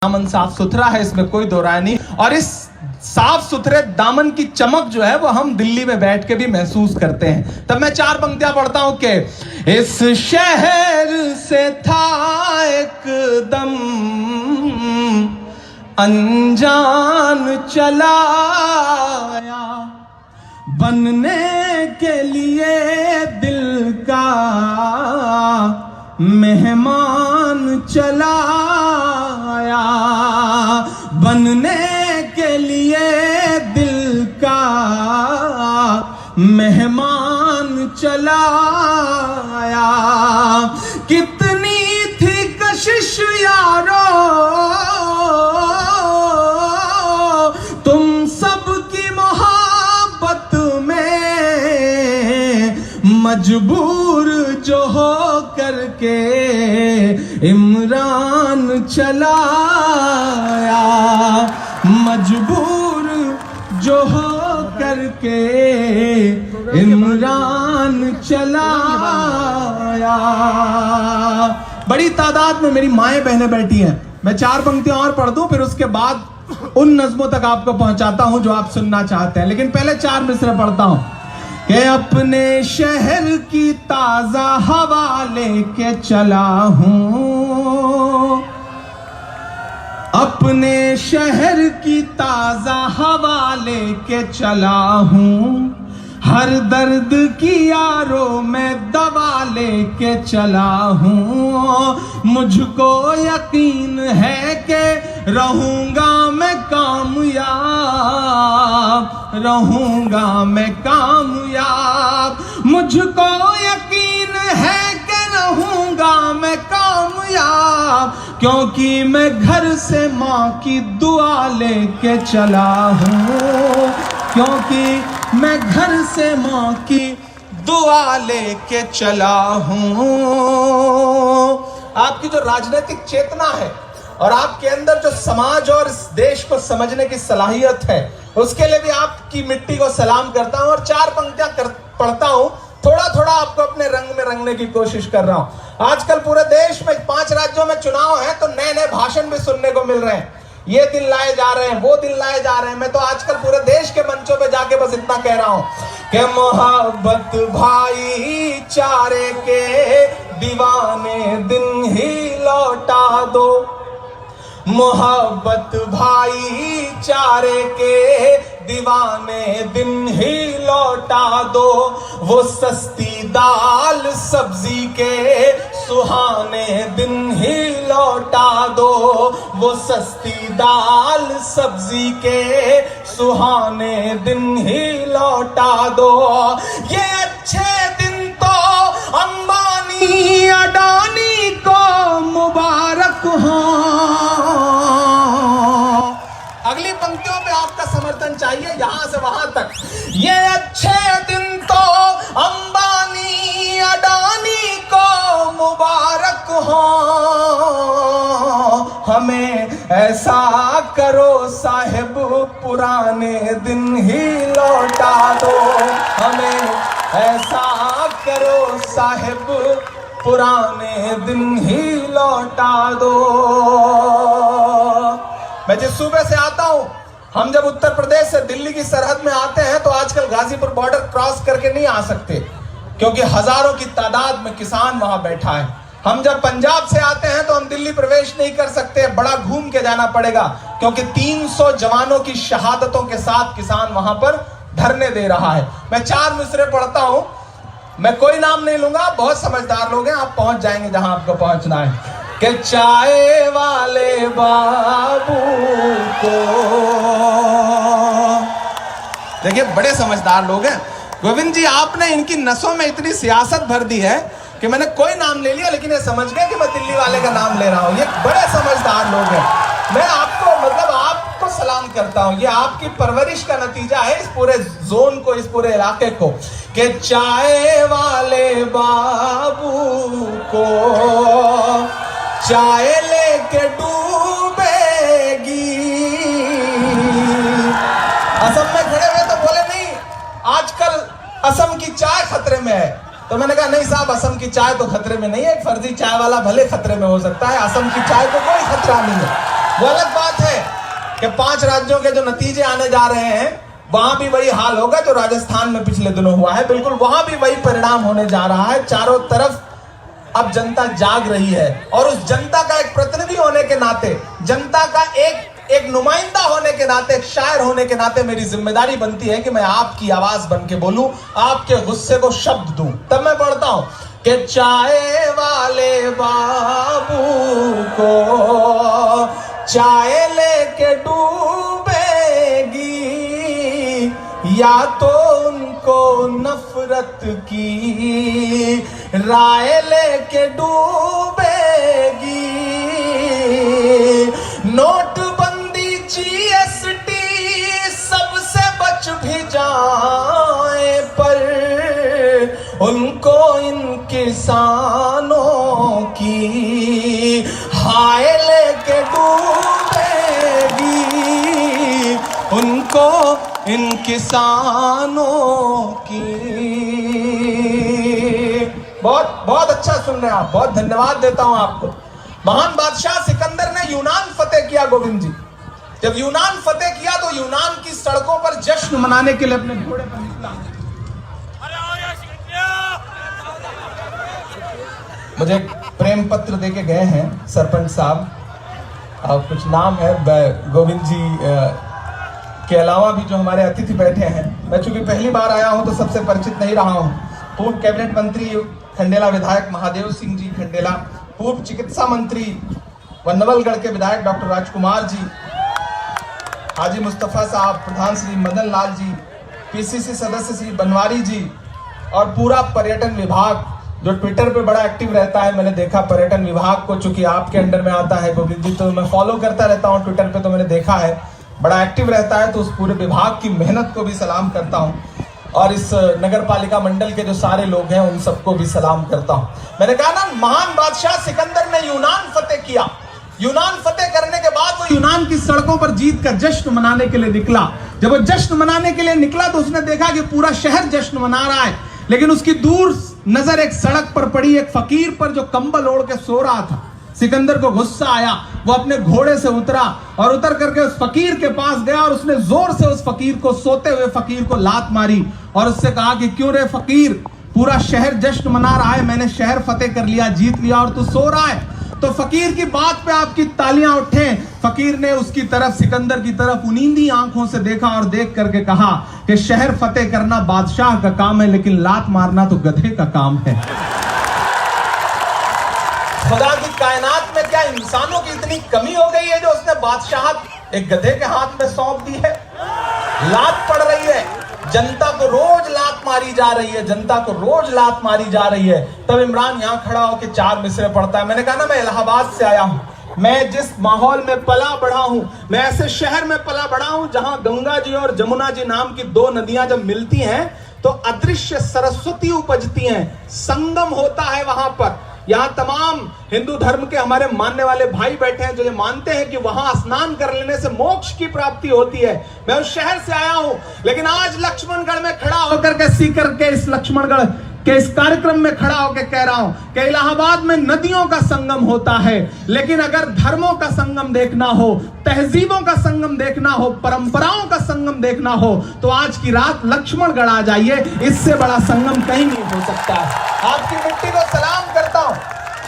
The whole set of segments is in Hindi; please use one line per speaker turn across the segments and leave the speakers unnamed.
दामन साफ सुथरा है, इसमें कोई दो राय नहीं। और इस साफ सुथरे दामन की चमक जो है वो हम दिल्ली में बैठ के भी महसूस करते हैं। तब मैं 4 पंक्तियां पढ़ता हूं कि इस शहर से था एकदम अनजान चला आया, बनने के लिए दिल का मेहमान चला आया, बनने के लिए दिल का मेहमान चला आया। कितनी थी कशिश यारो तुम सबकी मोहब्बत में, मजबूर जो हो करके इमरान चला आया, मजबूर जो हो करके इमरान चला आया। बड़ी तादाद में मेरी माएं बहनें बैठी हैं। मैं 4 पंक्तियां और पढ़ दूं, फिर उसके बाद उन नज़्मों तक आपको पहुंचाता हूं जो आप सुनना चाहते हैं। लेकिन पहले 4 मिसरे पढ़ता हूं कि अपने शहर की ताजा हवा लेके चला हूं, अपने शहर की ताजा हवा लेके चला हूं, हर दर्द की यारो मैं दवा लेके चला हूं। मुझको यकीन है कि रहूंगा मैं कामयाब, रहूंगा मैं कामयाब, मुझको यकीन है कि रहूंगा मैं कामयाब, क्योंकि मैं घर से माँ की दुआ लेके चला हूं, क्योंकि मैं घर से माँ की दुआ लेके चला हूं। आपकी जो राजनीतिक चेतना है और आपके अंदर जो समाज और इस देश को समझने की सलाहियत है, उसके लिए भी आपकी मिट्टी को सलाम करता हूं। और 4 पंक्तियां पढ़ता हूं, थोड़ा थोड़ा आपको अपने रंग में रंगने की कोशिश कर रहा हूं। आजकल पूरे देश में 5 राज्यों में चुनाव है तो नए नए भाषण भी सुनने को मिल रहे हैं, ये दिन लाए जा रहे हैं, वो दिन लाए जा रहे हैं। मैं तो आजकल पूरे देश के मंचों पे जाके बस इतना कह रहा हूं कि मोहब्बत भाईचारे के दीवाने दिन ही लौटा दो, मोहब्बत भाईचारे के दीवाने दिन ही लौटा दो, वो सस्ती दाल सब्जी के सुहाने दिन ही लौटा दो, वो सस्ती दाल सब्जी के सुहाने दिन ही लौटा दो। ये अच्छे दिन तो अंबानी अडानी को मुबारक हो। अगली पंक्तियों में आपका समर्थन चाहिए, यहां से वहां तक। ये अच्छे दिन तो अंबानी अडानी को मुबारक हो, हमें ऐसा करो साहिब पुराने दिन ही लौटा दो, हमें ऐसा करो साहिब पुराने दिन ही लौटा दो। मैं जिस सूबे से आता हूं, हम जब उत्तर प्रदेश से दिल्ली की सरहद में आते हैं तो आजकल गाजीपुर बॉर्डर क्रॉस करके नहीं आ सकते, क्योंकि हजारों की तादाद में किसान वहां बैठा है। हम जब पंजाब से आते हैं तो हम दिल्ली प्रवेश नहीं कर सकते, बड़ा घूम के जाना पड़ेगा, क्योंकि 300 जवानों की शहादतों के साथ किसान वहां पर धरने दे रहा है। मैं 4 मिसरे पढ़ता हूं, मैं कोई नाम नहीं लूंगा, बहुत समझदार लोग हैं, आप पहुंच जाएंगे जहां आपको पहुंचना है। कि चाय वाले बाबू को, देखिए बड़े समझदार लोग हैं। गोविंद जी, आपने इनकी नसों में इतनी सियासत भर दी है कि मैंने कोई नाम ले लिया, लेकिन ये समझ गए कि मैं दिल्ली वाले का नाम ले रहा हूं। ये बड़े समझदार लोग हैं। मैं आपको आपको सलाम करता हूं, ये आपकी परवरिश का नतीजा है इस पूरे जोन को, इस पूरे इलाके को। कि चाय वाले बाबू को चाय लेके डूबेगी। असम में खड़े हुए तो बोले नहीं आजकल असम की चाय खतरे में है, तो मैंने कहा नहीं साहब, असम की चाय तो खतरे में नहीं है, एक फर्जी चाय वाला भले खतरे में हो सकता है, असम की चाय को कोई खतरा नहीं है। वो अलग बात है कि 5 राज्यों के जो नतीजे आने जा रहे हैं वहां भी वही हाल होगा जो राजस्थान में पिछले दिनों हुआ है। बिल्कुल वहां भी वही परिणाम होने जा रहा है। चारों तरफ अब जनता जाग रही है और उस जनता का एक प्रतिनिधि होने के नाते, जनता का एक नुमाइंदा होने के नाते, एक शायर होने के नाते मेरी जिम्मेदारी बनती है कि मैं आपकी आवाज बन के बोलूं, आपके गुस्से को शब्द दूं। तब मैं पढ़ता हूं कि चाय वाले बाबू को चाय लेके डूबेगी, या तो उनको नफरत की राय लेके डूबेगी। नोटबंदी जीएसटी सबसे बच भी जाए पर उनको इन किसानों की हाय लेके डूबेगी, उनको इन किसानों की। बहुत बहुत अच्छा सुन रहे हैं आप, बहुत धन्यवाद देता हूं आपको। महान बादशाह सिकंदर ने यूनान फतेह किया। गोविंद जी, जब यूनान फतेह किया तो यूनान की सड़कों पर जश्न मनाने के लिए अपने घोड़े पर निकला। मुझे प्रेम पत्र देके गए हैं सरपंच साहब, कुछ नाम है गोविंद जी के अलावा भी जो हमारे अतिथि बैठे हैं। मैं चूंकि पहली बार आया हूं तो सबसे परिचित नहीं रहा हूं। पूर्व कैबिनेट मंत्री खंडेला विधायक महादेव सिंह जी खंडेला, पूर्व चिकित्सा मंत्री व नवलगढ़ के विधायक डॉक्टर राजकुमार जी, हाजी मुस्तफा साहब, प्रधान श्री मदन लाल जी, पीसीसी सदस्य श्री बनवारी जी, और पूरा पर्यटन विभाग जो ट्विटर पे बड़ा एक्टिव रहता है। मैंने देखा पर्यटन विभाग को, चूंकि आपके अंडर में आता है गोविंद जी, तो मैं फॉलो करता रहता हूँ ट्विटर पे, तो मैंने देखा है बड़ा एक्टिव रहता है। तो उस पूरे विभाग की मेहनत को भी सलाम करता हूँ और इस नगर पालिका मंडल के जो सारे लोग हैं उन सबको भी सलाम करता हूँ। मैंने कहा ना, महान बादशाह सिकंदर ने यूनान फतेह किया। यूनान फतेह करने के बाद वो यूनान की सड़कों पर जीत का जश्न मनाने के लिए निकला। जब वो जश्न मनाने के लिए निकला तो उसने देखा कि पूरा शहर जश्न मना रहा है, लेकिन उसकी दूर नजर एक सड़क पर पड़ी एक फकीर पर जो कंबल ओढ़ के सो रहा था। सिकंदर को गुस्सा आया, वो अपने घोड़े से उतरा और उतर करके उस फकीर के पास गया और उसने जोर से उस फकीर को, सोते हुए फकीर को लात मारी और उससे कहा कि क्यों रे फकीर, पूरा शहर जश्न मना रहा है, मैंने शहर फतेह कर लिया, जीत लिया, और तू सो रहा है। तो फकीर की बात पे आपकी तालियां उठे। फकीर ने उसकी तरफ, सिकंदर की तरफ उनींदी आंखों से देखा और देख करके कहा कि शहर फतेह करना बादशाह का काम है, लेकिन लात मारना तो गधे का काम है। खुदा की कायनात में क्या इंसानों की इतनी कमी हो गई है जो उसने बादशाहत एक गधे के हाथ में सौंप दी है? लात पड़ रही है, जनता को रोज लात मारी जा रही है, जनता को रोज लात मारी जा रही है। तब इमरान यहां खड़ा होकर 4 मिसरे पढ़ता है। मैंने कहा ना, मैं इलाहाबाद से आया हूं, मैं जिस माहौल में पला बढ़ा हूं, मैं ऐसे शहर में पला बढ़ा हूं जहां गंगा जी और जमुना जी नाम की 2 नदियां जब मिलती हैं तो अदृश्य सरस्वती उपजती हैं, संगम होता है वहां पर। यहाँ तमाम हिंदू धर्म के हमारे मानने वाले भाई बैठे हैं जो ये मानते हैं कि वहां स्नान कर लेने से मोक्ष की प्राप्ति होती है। मैं उस शहर से आया हूं, लेकिन आज लक्ष्मणगढ़ में खड़ा होकर के सीकर के इस लक्ष्मणगढ़ के इस कार्यक्रम में खड़ा होकर कह रहा हूं कि इलाहाबाद में नदियों का संगम होता है, लेकिन अगर धर्मों का संगम देखना हो, तहजीबों का संगम देखना हो, परंपराओं का संगम देखना हो, तो आज की रात लक्ष्मणगढ़ आ जाइए। इससे बड़ा संगम कहीं नहीं हो सकता। आपकी मिट्टी को सलाम करता हूं।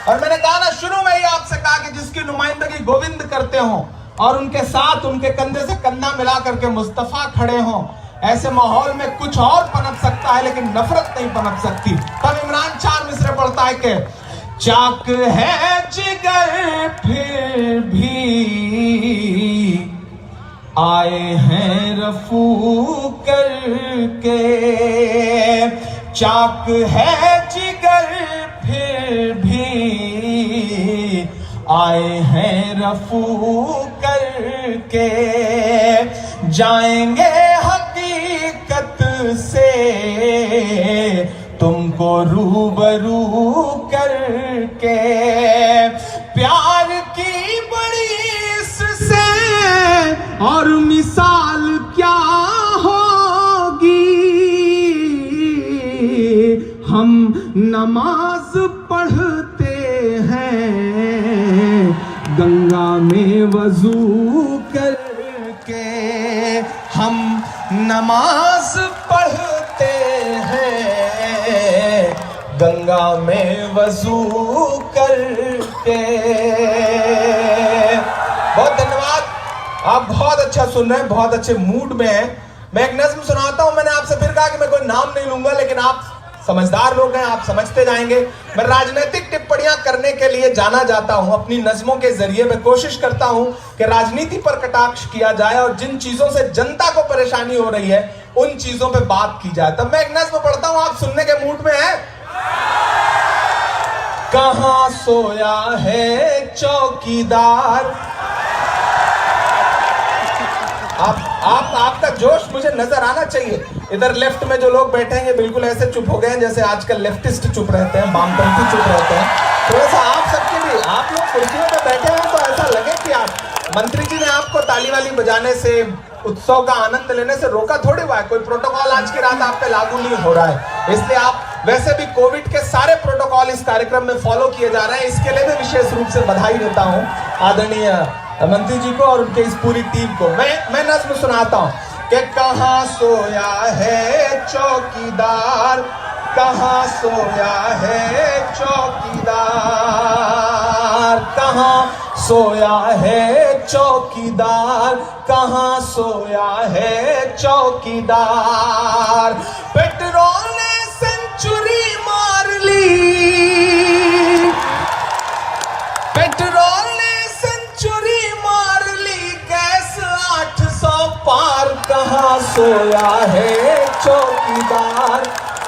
और मैंने कहा ना, शुरू में ही आपसे कहा कि जिसकी नुमाइंदगी गोविंद करते हो और उनके साथ उनके कंधे से कंधा मिला करके मुस्तफा खड़े हों, ऐसे माहौल में कुछ और पनप सकता है, लेकिन नफरत नहीं पनप सकती। तब इमरान 4 मिसरे पढ़ता है कि चाक है जिगर फिर भी आए हैं रफू करके, चाक है जिगर फिर भी आए हैं रफू करके, जाएंगे हकीकत से तुमको रूबरू करके, प्यार की बड़ी इससे और मिसाल क्या होगी, हम नमाज पढ़ते हैं गंगा में वजू करके हम नमाज पढ़ते हैं, गंगा में वजू करके। बहुत धन्यवाद, आप बहुत अच्छा सुन रहे हैं, बहुत अच्छे मूड में हैं। मैं एक नज्म सुनाता हूं। मैंने आपसे फिर कहा कि मैं कोई नाम नहीं लूंगा, लेकिन आप समझदार लोग हैं, आप समझते जाएंगे। मैं राजनीतिक टिप्पणियां करने के लिए जाना जाता हूं। अपनी नज्मों के जरिए मैं कोशिश करता हूं कि राजनीति पर कटाक्ष किया जाए और जिन चीजों से जनता को परेशानी हो रही है उन चीजों पे बात की जाए। तब मैं एक नज्म पढ़ता हूं, आप सुनने के मूड में हैं? कहां सोया है चौकीदार। आपका जोश मुझे नजर आना चाहिए। इधर लेफ्ट में जो लोग बैठेंगे बिल्कुल ऐसे चुप हो गए हैं जैसे आजकल लेफ्टिस्ट चुप रहते हैं, वामपंथी चुप रहते हैं। थोड़ा सा आप सबके भी, आप लोग कुर्सियों पे बैठे हैं तो ऐसा लगे कि आप मंत्री जी ने आपको ताली वाली बजाने से, उत्सव का आनंद लेने से रोका थोड़ी हुआ है। कोई प्रोटोकॉल आज की रात आप पे लागू नहीं हो रहा है, इसलिए आप वैसे भी कोविड के सारे प्रोटोकॉल इस कार्यक्रम में फॉलो किए जा रहे हैं। इसके लिए भी विशेष रूप से बधाई देता हूं आदरणीय मंत्री जी को और उनके इस पूरी टीम को। मैं नज्म सुनाता हूं कि कहां सोया है चौकीदार, कहां सोया है चौकीदार, कहां सोया है चौकीदार, कहां सोया है चौकीदार। पेट्रोल ने सेंचुरी मार ली, पेट्रोल ने सेंचुरी मार ली, गैस 800 पार। कहां सोया है चौकीदार,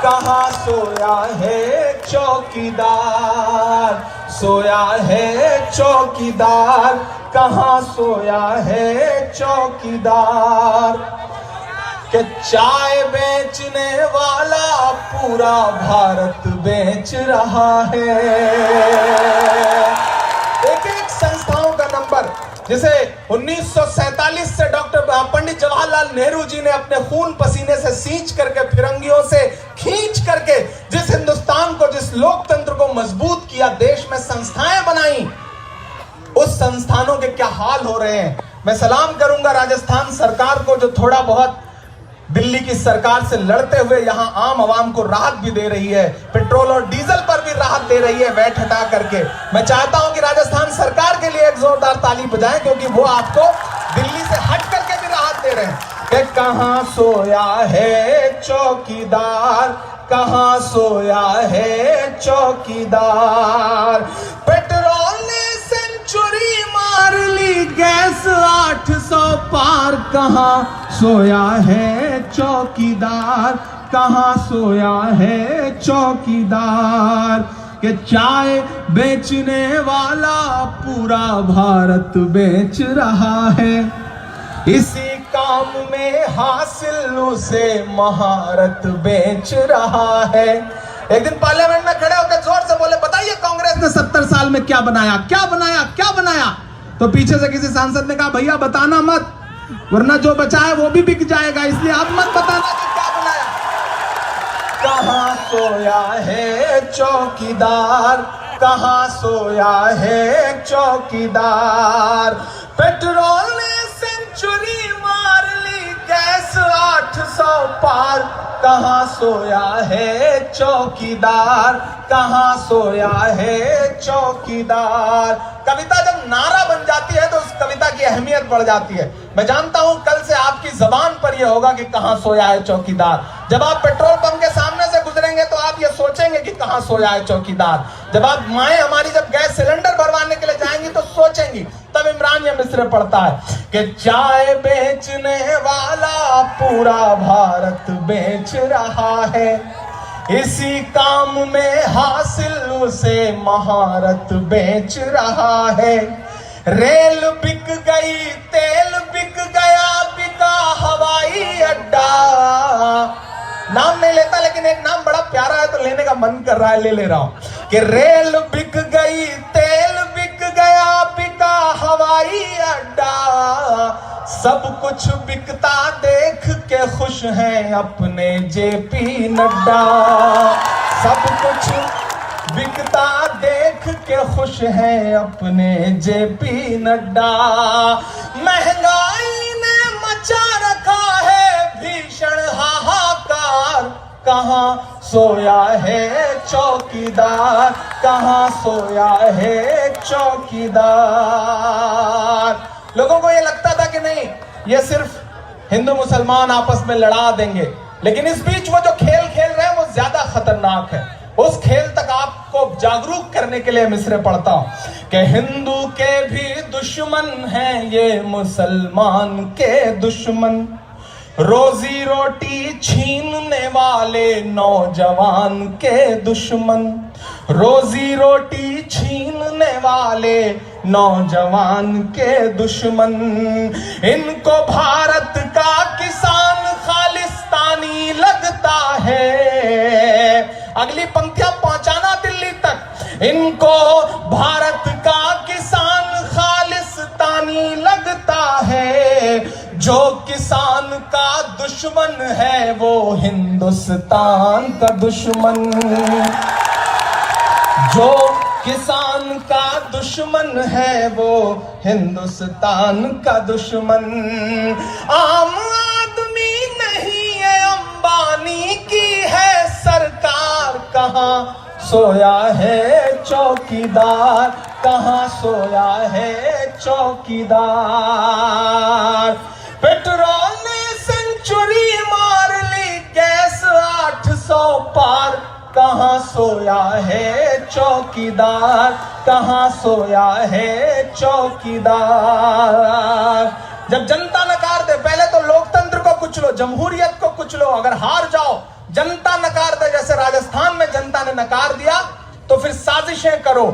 कहां सोया है चौकीदार, सोया है चौकीदार, कहां सोया है चौकीदार। कि चाय बेचने वाला पूरा भारत बेच रहा है। एक संस्थाओं का नंबर जिसे 1947 से डॉक्टर पंडित जवाहरलाल नेहरू जी ने अपने खून पसीने से सींच करके, फिरंगियों से खींच करके जिस हिंदुस्तान को, जिस लोकतंत्र को मजबूत किया, देश में संस्थाएं बनाई, उस संस्थानों के क्या हाल हो रहे हैं। मैं सलाम करूंगा राजस्थान सरकार को जो थोड़ा बहुत दिल्ली की सरकार से लड़ते हुए यहां आम आवाम को राहत भी दे रही है, पेट्रोल और डीजल पर भी राहत दे रही है वैट हटा करके। मैं चाहता हूं कि राजस्थान सरकार के लिए एक जोरदार ताली बजाएं, क्योंकि वो आपको दिल्ली से हट करके भी राहत दे रहे हैं। कि कहां सोया है चौकीदार, कहां सोया है चौकीदार। पेट्रोल ने सेंचुरी मार ली, गैस 800 पार। कहां सोया है चौकीदार, कहां सोया है चौकीदार। कि चाय बेचने वाला पूरा भारत बेच रहा है, इसी काम में हासिल उसे महारत बेच रहा है। एक दिन पार्लियामेंट में खड़े होकर जोर से बोले, बताइए कांग्रेस ने 70 साल में क्या बनाया, क्या बनाया, क्या बनाया। तो पीछे से किसी सांसद ने कहा, भैया बताना मत, वरना जो बचा है वो भी बिक जाएगा, इसलिए आप मत बताना कि क्या बनाया। कहां सोया है चौकीदार, कहां सोया है चौकीदार। पेट्रोल ने सेंचुरी मार ली, गैस 800 पार। कहां सोया है चौकीदार, कहां सोया है चौकीदार। कविता जब नारा बन जाती है तो उस कविता की अहमियत बढ़ जाती है। मैं जानता हूं कल से आपकी जबान पर यह होगा कि कहां सोया है चौकीदार। जब आप पेट्रोल पंप के सामने से गुजरेंगे तो आप ये सोचेंगे कि कहां सोया है चौकीदार। जब आप माएं हमारी जब गैस सिलेंडर भरवाने के लिए जाएंगी तो सोचेंगी। तब इमरान ये मिसरे पढ़ता है कि चाय बेचने वाला पूरा भारत बेच रहा है, इसी काम में हासिल उसे महारत बेच रहा है। रेल बिक गई, तेल बिक गया, बिका हवाई अड्डा। नाम नहीं लेता लेकिन एक नाम बड़ा प्यारा है तो लेने का मन कर रहा है, ले रहा हूं कि रेल बिक गई, तेल बिक गया, बिका हवाई अड्डा। सब कुछ बिकता देख के खुश हैं अपने जेपी नड्डा। सब कुछ बिकता देख देख के खुश हैं अपने जेपी नड्डा। महंगाई ने मचा रखा है भीषण हाहाकार, कहाँ सोया है चौकीदार, कहाँ सोया है चौकीदार। लोगों को ये लगता था कि नहीं, ये सिर्फ हिंदू मुसलमान आपस में लड़ा देंगे, लेकिन इस बीच वो जो खेल खेल रहे हैं वो ज्यादा खतरनाक है। उस खेल तक आपको जागरूक करने के लिए मिसरे पढ़ता हूं कि हिंदू के भी दुश्मन हैं ये मुसलमान के दुश्मन, रोजी रोटी छीनने वाले नौजवान के दुश्मन, रोजी रोटी छीनने वाले नौजवान के दुश्मन। इनको भारत का किसान खालिस्तानी लगता है। अगली पंक्तियां पहुंचाना दिल्ली तक। इनको भारत का किसान खालिस्तानी लगता है, जो किसान का दुश्मन है वो हिंदुस्तान का दुश्मन, जो किसान का दुश्मन है वो हिंदुस्तान का दुश्मन। आम आदमी नहीं है अंबानी की है सरकार, कहाँ सोया है चौकीदार, कहाँ सोया है चौकीदार। पेट्रोल ने सेंचुरी मार ली, गैस 800 पार, कहाँ सोया है चौकीदार, कहाँ सोया है चौकीदार। जब जनता नकार दे, पहले तो लोकतंत्र को कुचलो, जमहूरियत को कुचलो, अगर हार जाओ जनता नकार दे, जैसे राजस्थान में जनता ने नकार दिया, तो फिर साजिशें करो,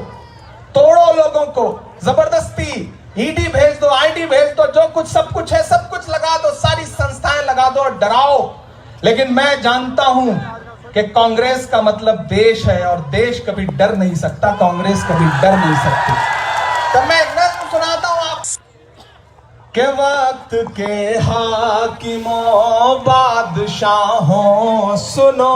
तोड़ो लोगों को, जबरदस्ती ईडी भेज दो, आईडी भेज दो, जो कुछ सब कुछ है सब कुछ लगा दो, सारी संस्थाएं लगा दो और डराओ। लेकिन मैं जानता हूं कि कांग्रेस का मतलब देश है और देश कभी डर नहीं सकता, कांग्रेस कभी डर नहीं सकती। तो मैं एक नज़्म सुनाता हूं आप के वक्त के हाकिमों बादशाहों सुनो।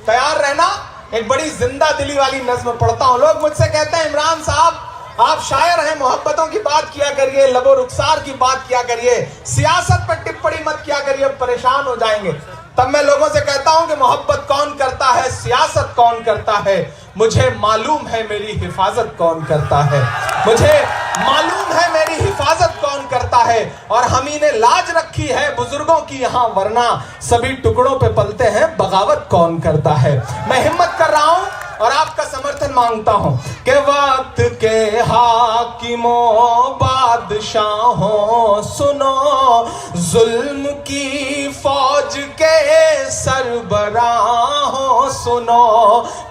तैयार रहना, एक बड़ी जिंदा दिली वाली नज्म पढ़ता हूं। लोग मुझसे कहते हैं इमरान साहब आप शायर हैं, मोहब्बतों की बात किया करिए, लबो रुखसार की बात किया करिए, सियासत पर टिप्पणी मत किया करिए, परेशान हो जाएंगे। तब मैं लोगों से कहता हूं कि मोहब्बत कौन करता है, सियासत कौन करता है, मुझे मालूम है मेरी हिफाजत कौन करता है, मुझे मालूम है मेरी हिफाजत कौन करता है। और हम ही ने लाज रखी है बुजुर्गों की यहाँ, वरना सभी टुकड़ों पे पलते हैं, बगावत कौन करता है। मैं हिम्मत कर रहा हूं और आपका समर्थन मांगता हूं कि वक्त के हाकिमों बादशाहों सुनो, जुल्म की फौज के सरबराहों सुनो,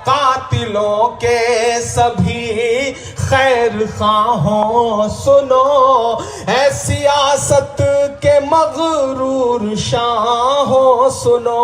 कातिलों के सभी खैर खाहों सुनो, ऐ सियासत के मगरूर शाहों सुनो।